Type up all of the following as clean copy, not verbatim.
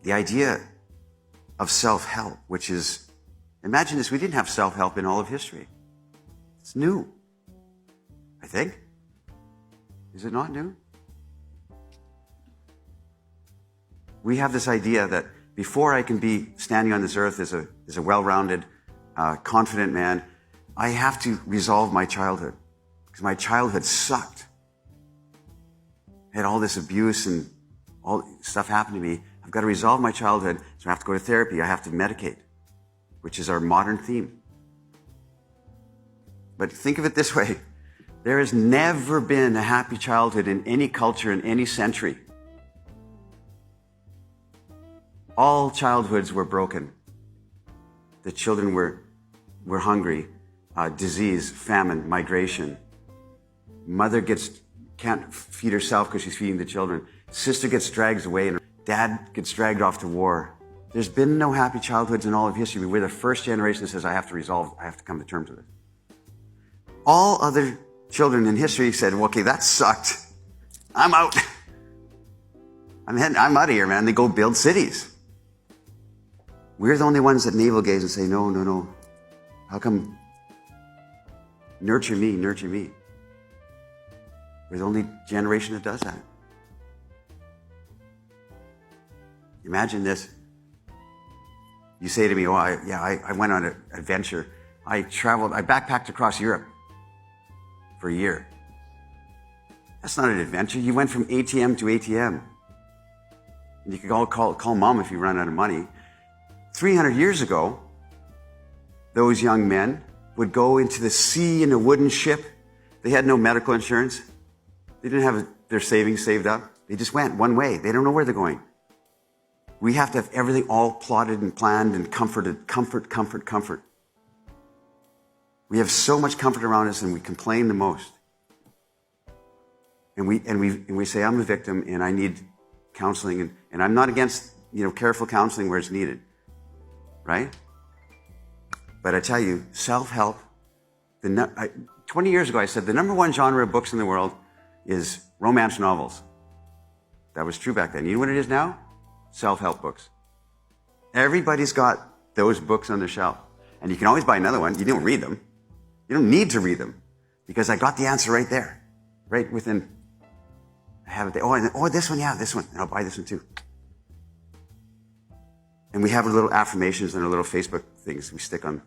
the idea of self-help, which is, imagine this, we didn't have self-help in all of history. It's new, I think. Is it not new? We have this idea that before I can be standing on this earth as a well-rounded, confident man, I have to resolve my childhood. Because my childhood sucked. I had all this abuse and all stuff happen to me. I've got to resolve my childhood, so I have to go to therapy. I have to medicate, which is our modern theme. But think of it this way. There has never been a happy childhood in any culture in any century. All childhoods were broken. The children were hungry, disease, famine, migration. Mother can't feed herself because she's feeding the children. Sister gets dragged away and dad gets dragged off to war. There's been no happy childhoods in all of history. We're the first generation that says, I have to come to terms with it. All other children in history said, well, okay, that sucked. I'm out. I'm out of here, man. They go build cities. We're the only ones that navel gaze and say, no. How come? Nurture me. We're the only generation that does that. Imagine this. You say to me, I went on an adventure. I backpacked across Europe for a year. That's not an adventure. You went from ATM to ATM. And you could all call mom if you run out of money. 300 years ago, those young men would go into the sea in a wooden ship. They had no medical insurance. They didn't have their savings saved up. They just went one way. They don't know where they're going. We have to have everything all plotted and planned and comforted. Comfort. We have so much comfort around us and we complain the most. And we say, I'm a victim and I need counseling. And I'm not against, careful counseling where it's needed. Right? But I tell you, self-help, 20 years ago I said the number one genre of books in the world is romance novels. That was true back then. You know what it is now? Self-help books. Everybody's got those books on their shelf. And you can always buy another one. You don't read them. You don't need to read them. Because I got the answer right there. Right within. I have it there. This one, this one. And I'll buy this one too. And we have our little affirmations and our little Facebook things we stick on.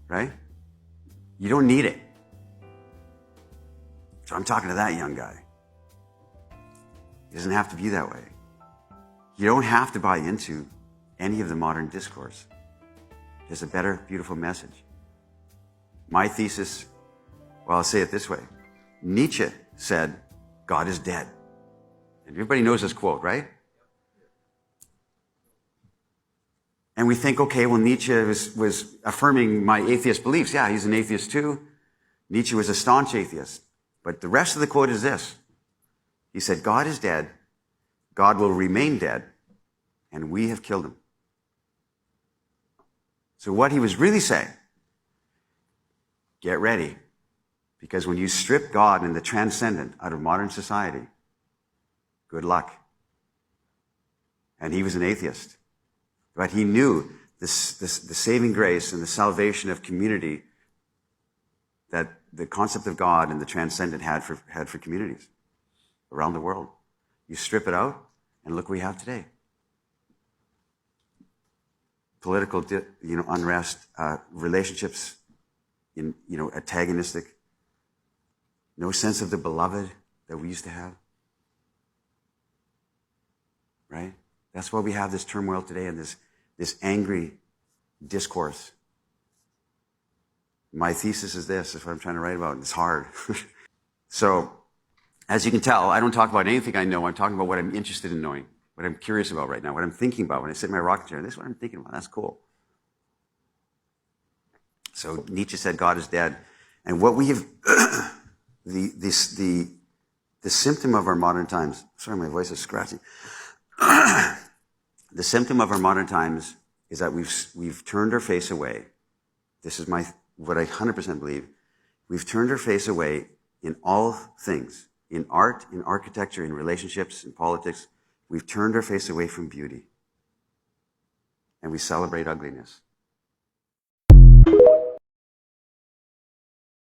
Right? You don't need it. So I'm talking to that young guy. It doesn't have to be that way. You don't have to buy into any of the modern discourse. There's a better, beautiful message. My thesis, I'll say it this way. Nietzsche said, God is dead. And everybody knows this quote, right? And we think, okay, well, Nietzsche was affirming my atheist beliefs. Yeah, he's an atheist too. Nietzsche was a staunch atheist. But the rest of the quote is this. He said, God is dead. God will remain dead. And we have killed him. So what he was really saying, get ready. Because when you strip God and the transcendent out of modern society, good luck. And he was an atheist. But he knew the saving grace and the salvation of community that the concept of God and the transcendent had for communities around the world. You strip it out, and look what we have today. Political, unrest, relationships, antagonistic. No sense of the beloved that we used to have. Right? That's why we have this turmoil today and this angry discourse. My thesis is this, is what I'm trying to write about, and it's hard. So, as you can tell, I don't talk about anything I know. I'm talking about what I'm interested in knowing, what I'm curious about right now, what I'm thinking about when I sit in my rocking chair. This is what I'm thinking about. That's cool. So Nietzsche said God is dead. And what we have, the symptom of our modern times, sorry, my voice is scratchy. The symptom of our modern times is that we've turned our face away. This is what I 100% believe. We've turned our face away in all things, in art, in architecture, in relationships, in politics. We've turned our face away from beauty, and we celebrate ugliness.